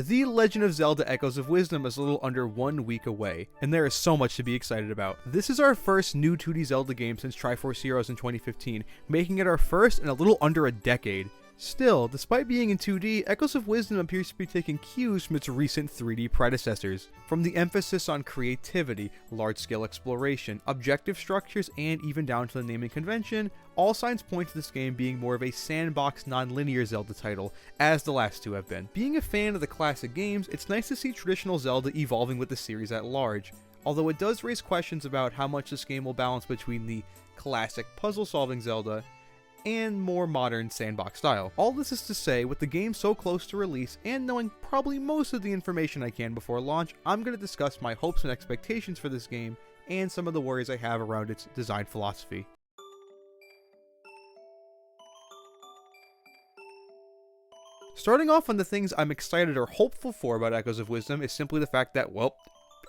The Legend of Zelda Echoes of Wisdom is a little under 1 week away, and there is so much to be excited about. This is our first new 2D Zelda game since Triforce Heroes in 2015, making it our first in a little under a decade. Still, despite being in 2D, Echoes of Wisdom appears to be taking cues from its recent 3D predecessors. From the emphasis on creativity, large-scale exploration, objective structures, and even down to the naming convention, all signs point to this game being more of a sandbox non-linear Zelda title, as the last two have been. Being a fan of the classic games, it's nice to see traditional Zelda evolving with the series at large, although it does raise questions about how much this game will balance between the classic puzzle-solving Zelda and more modern sandbox style. All this is to say, with the game so close to release and knowing probably most of the information I can before launch, I'm going to discuss my hopes and expectations for this game and some of the worries I have around its design philosophy. Starting off on the things I'm excited or hopeful for about Echoes of Wisdom is simply the fact that, well,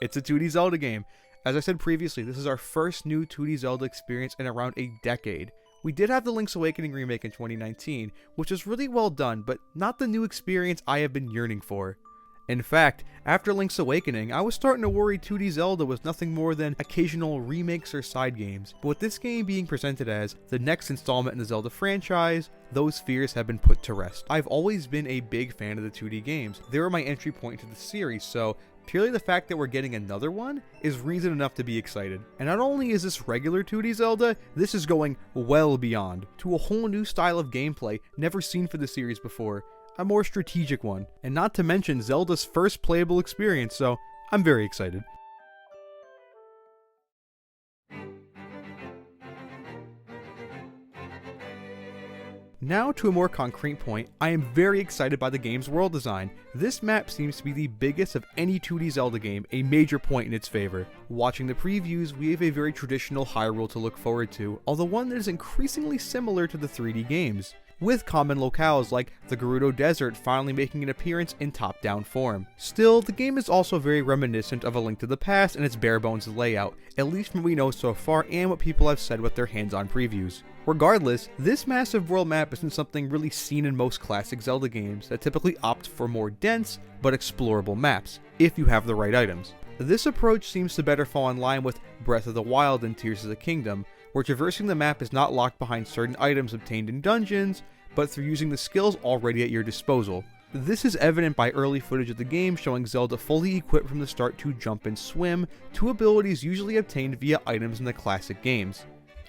it's a 2D Zelda game. As I said previously, this is our first new 2D Zelda experience in around a decade. We did have the Link's Awakening remake in 2019, which was really well done, but not the new experience I have been yearning for. In fact, after Link's Awakening, I was starting to worry 2D Zelda was nothing more than occasional remakes or side games, but with this game being presented as the next installment in the Zelda franchise, those fears have been put to rest. I've always been a big fan of the 2D games. They were my entry point to the series, so purely the fact that we're getting another one is reason enough to be excited. And not only is this regular 2D Zelda, this is going well beyond, to a whole new style of gameplay never seen for the series before, a more strategic one, and not to mention Zelda's first playable experience, so I'm very excited. Now to a more concrete point, I am very excited by the game's world design. This map seems to be the biggest of any 2D Zelda game, a major point in its favor. Watching the previews, we have a very traditional Hyrule to look forward to, although one that is increasingly similar to the 3D games, with common locales like the Gerudo Desert finally making an appearance in top-down form. Still, the game is also very reminiscent of A Link to the Past in its bare-bones layout, at least from what we know so far and what people have said with their hands-on previews. Regardless, this massive world map isn't something really seen in most classic Zelda games that typically opt for more dense but explorable maps, if you have the right items. This approach seems to better fall in line with Breath of the Wild and Tears of the Kingdom, where traversing the map is not locked behind certain items obtained in dungeons, but through using the skills already at your disposal. This is evident by early footage of the game showing Zelda fully equipped from the start to jump and swim, two abilities usually obtained via items in the classic games.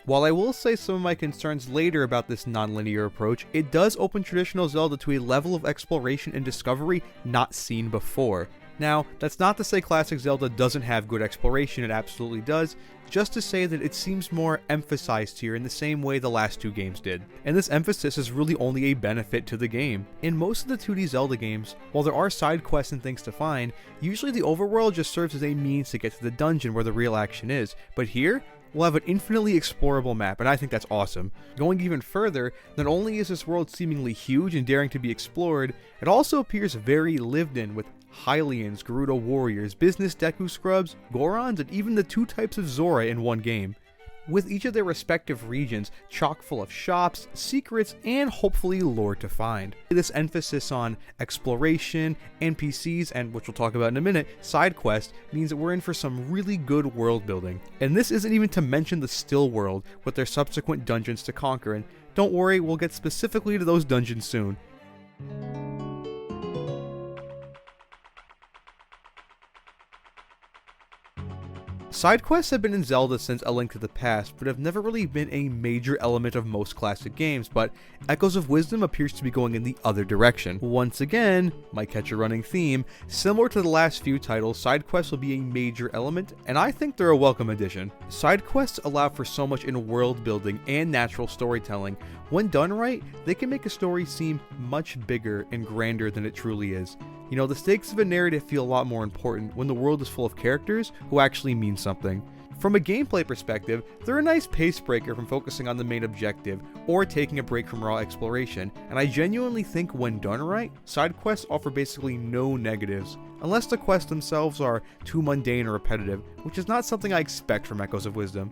While I will say some of my concerns later about this non-linear approach, it does open traditional Zelda to a level of exploration and discovery not seen before. Now, that's not to say classic Zelda doesn't have good exploration, it absolutely does, just to say that it seems more emphasized here in the same way the last two games did. And this emphasis is really only a benefit to the game. In most of the 2D Zelda games, while there are side quests and things to find, usually the overworld just serves as a means to get to the dungeon where the real action is, but here, we'll have an infinitely explorable map, and I think that's awesome. Going even further, not only is this world seemingly huge and daring to be explored, it also appears very lived in with Hylians, Gerudo warriors, business Deku scrubs, Gorons, and even the two types of Zora in one game, with each of their respective regions chock full of shops, secrets, and hopefully lore to find. This emphasis on exploration, NPCs, and which we'll talk about in a minute, side quests, means that we're in for some really good world building. And this isn't even to mention the still world, with their subsequent dungeons to conquer, and don't worry, we'll get specifically to those dungeons soon. Side quests have been in Zelda since A Link to the Past, but have never really been a major element of most classic games, but Echoes of Wisdom appears to be going in the other direction. Once again, might catch a running theme, similar to the last few titles, side quests will be a major element, and I think they're a welcome addition. Side quests allow for so much in world building and natural storytelling. When done right, they can make a story seem much bigger and grander than it truly is. You know, the stakes of a narrative feel a lot more important when the world is full of characters who actually mean something. From a gameplay perspective, they're a nice pace breaker from focusing on the main objective, or taking a break from raw exploration, and I genuinely think when done right, side quests offer basically no negatives, unless the quests themselves are too mundane or repetitive, which is not something I expect from Echoes of Wisdom.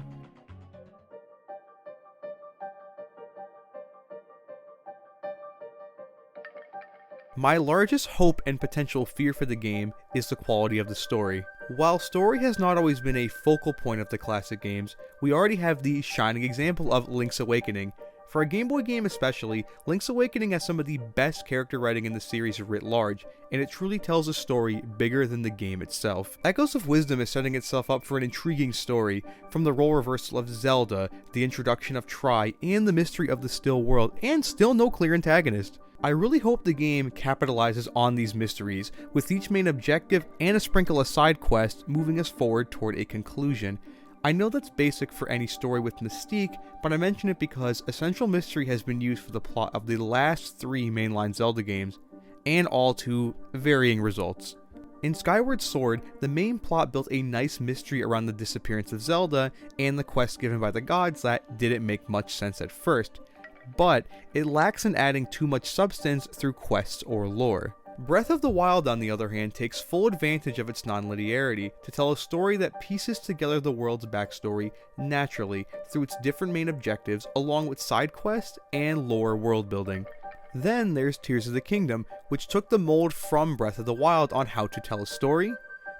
My largest hope and potential fear for the game is the quality of the story. While story has not always been a focal point of the classic games, we already have the shining example of Link's Awakening. For a Game Boy game especially, Link's Awakening has some of the best character writing in the series writ large, and it truly tells a story bigger than the game itself. Echoes of Wisdom is setting itself up for an intriguing story, from the role reversal of Zelda, the introduction of Tri, and the mystery of the Still World, and still no clear antagonist. I really hope the game capitalizes on these mysteries, with each main objective and a sprinkle of side quests moving us forward toward a conclusion. I know that's basic for any story with mystique, but I mention it because a central mystery has been used for the plot of the last 3 mainline Zelda games, and all to varying results. In Skyward Sword, the main plot built a nice mystery around the disappearance of Zelda and the quest given by the gods that didn't make much sense at first, but it lacks in adding too much substance through quests or lore. Breath of the Wild, on the other hand, takes full advantage of its non-linearity to tell a story that pieces together the world's backstory naturally through its different main objectives along with side quests and lore world building. Then there's Tears of the Kingdom, which took the mold from Breath of the Wild on how to tell a story,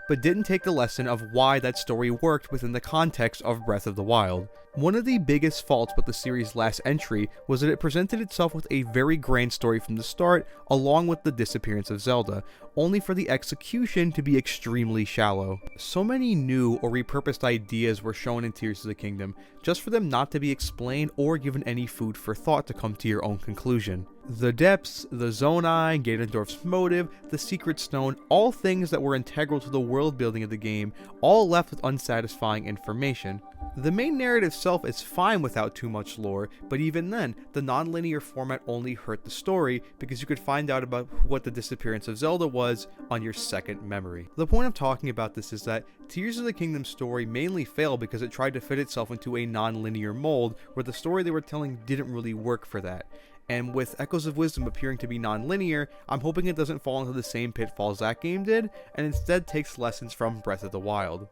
but didn't take the lesson of why that story worked within the context of Breath of the Wild. One of the biggest faults with the series' last entry was that it presented itself with a very grand story from the start, along with the disappearance of Zelda, only for the execution to be extremely shallow. So many new or repurposed ideas were shown in Tears of the Kingdom, just for them not to be explained or given any food for thought to come to your own conclusion. The depths, the Zonai, Ganondorf's motive, the Secret Stone, all things that were integral to the world building of the game, all left with unsatisfying information. The main narrative itself is fine without too much lore, but even then, the non-linear format only hurt the story because you could find out about what the disappearance of Zelda was on your second memory. The point of talking about this is that Tears of the Kingdom story mainly failed because it tried to fit itself into a non-linear mold where the story they were telling didn't really work for that. And with Echoes of Wisdom appearing to be non-linear, I'm hoping it doesn't fall into the same pitfalls that game did, and instead takes lessons from Breath of the Wild.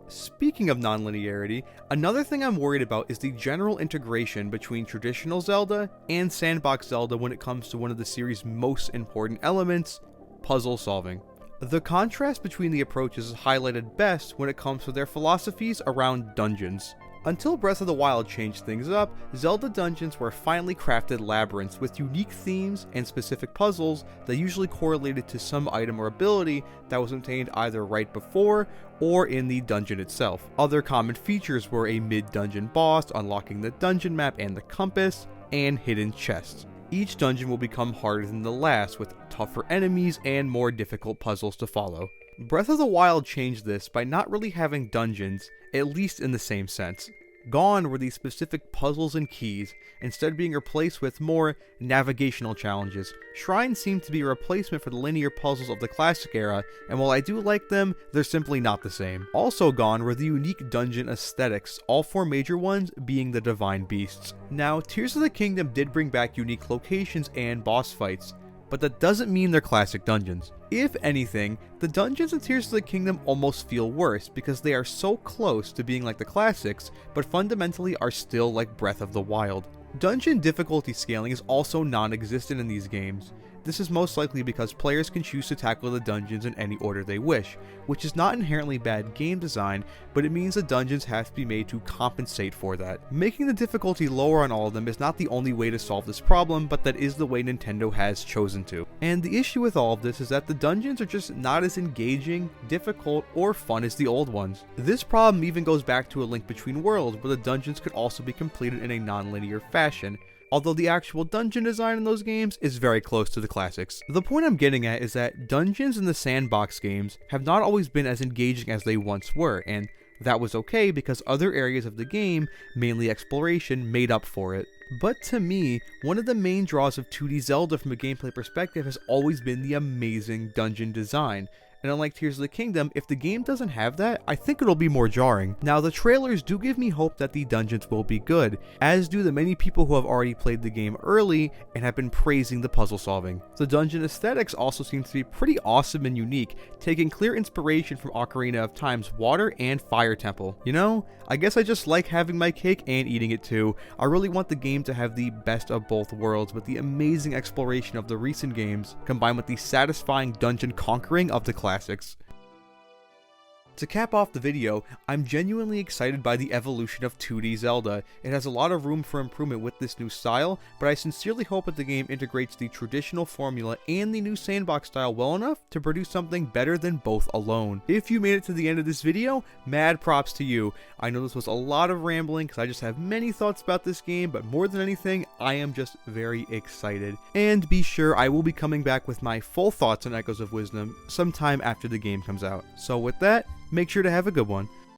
Speaking of non-linearity, another thing I'm worried about is the general integration between traditional Zelda and sandbox Zelda when it comes to one of the series' most important elements, puzzle solving. The contrast between the approaches is highlighted best when it comes to their philosophies around dungeons. Until Breath of the Wild changed things up, Zelda dungeons were finely crafted labyrinths with unique themes and specific puzzles that usually correlated to some item or ability that was obtained either right before or in the dungeon itself. Other common features were a mid-dungeon boss unlocking the dungeon map and the compass, and hidden chests. Each dungeon will become harder than the last, with tougher enemies and more difficult puzzles to follow. Breath of the Wild changed this by not really having dungeons, at least in the same sense. Gone were these specific puzzles and keys, instead being replaced with more navigational challenges. Shrines seem to be a replacement for the linear puzzles of the classic era, and while I do like them, they're simply not the same. Also gone were the unique dungeon aesthetics, all 4 major ones being the divine beasts. Now, Tears of the Kingdom did bring back unique locations and boss fights, but that doesn't mean they're classic dungeons. If anything, the dungeons in Tears of the Kingdom almost feel worse because they are so close to being like the classics, but fundamentally are still like Breath of the Wild. Dungeon difficulty scaling is also non-existent in these games. This is most likely because players can choose to tackle the dungeons in any order they wish, which is not inherently bad game design, but it means the dungeons have to be made to compensate for that. Making the difficulty lower on all of them is not the only way to solve this problem, but that is the way Nintendo has chosen to. And the issue with all of this is that the dungeons are just not as engaging, difficult, or fun as the old ones. This problem even goes back to A Link Between Worlds, where the dungeons could also be completed in a non-linear fashion, although the actual dungeon design in those games is very close to the classics. The point I'm getting at is that dungeons in the sandbox games have not always been as engaging as they once were, and that was okay because other areas of the game, mainly exploration, made up for it. But to me, one of the main draws of 2D Zelda from a gameplay perspective has always been the amazing dungeon design. and unlike Tears of the Kingdom, if the game doesn't have that, I think it'll be more jarring. Now, the trailers do give me hope that the dungeons will be good, as do the many people who have already played the game early and have been praising the puzzle solving. The dungeon aesthetics also seem to be pretty awesome and unique, taking clear inspiration from Ocarina of Time's water and fire temple. You know, I guess I just like having my cake and eating it too. I really want the game to have the best of both worlds, with the amazing exploration of the recent games combined with the satisfying dungeon conquering of the classics. To cap off the video, I'm genuinely excited by the evolution of 2D Zelda. It has a lot of room for improvement with this new style, but I sincerely hope that the game integrates the traditional formula and the new sandbox style well enough to produce something better than both alone. If you made it to the end of this video, mad props to you. I know this was a lot of rambling because I just have many thoughts about this game, but more than anything, I am just very excited. And be sure I will be coming back with my full thoughts on Echoes of Wisdom sometime after the game comes out. So with that, make sure to have a good one.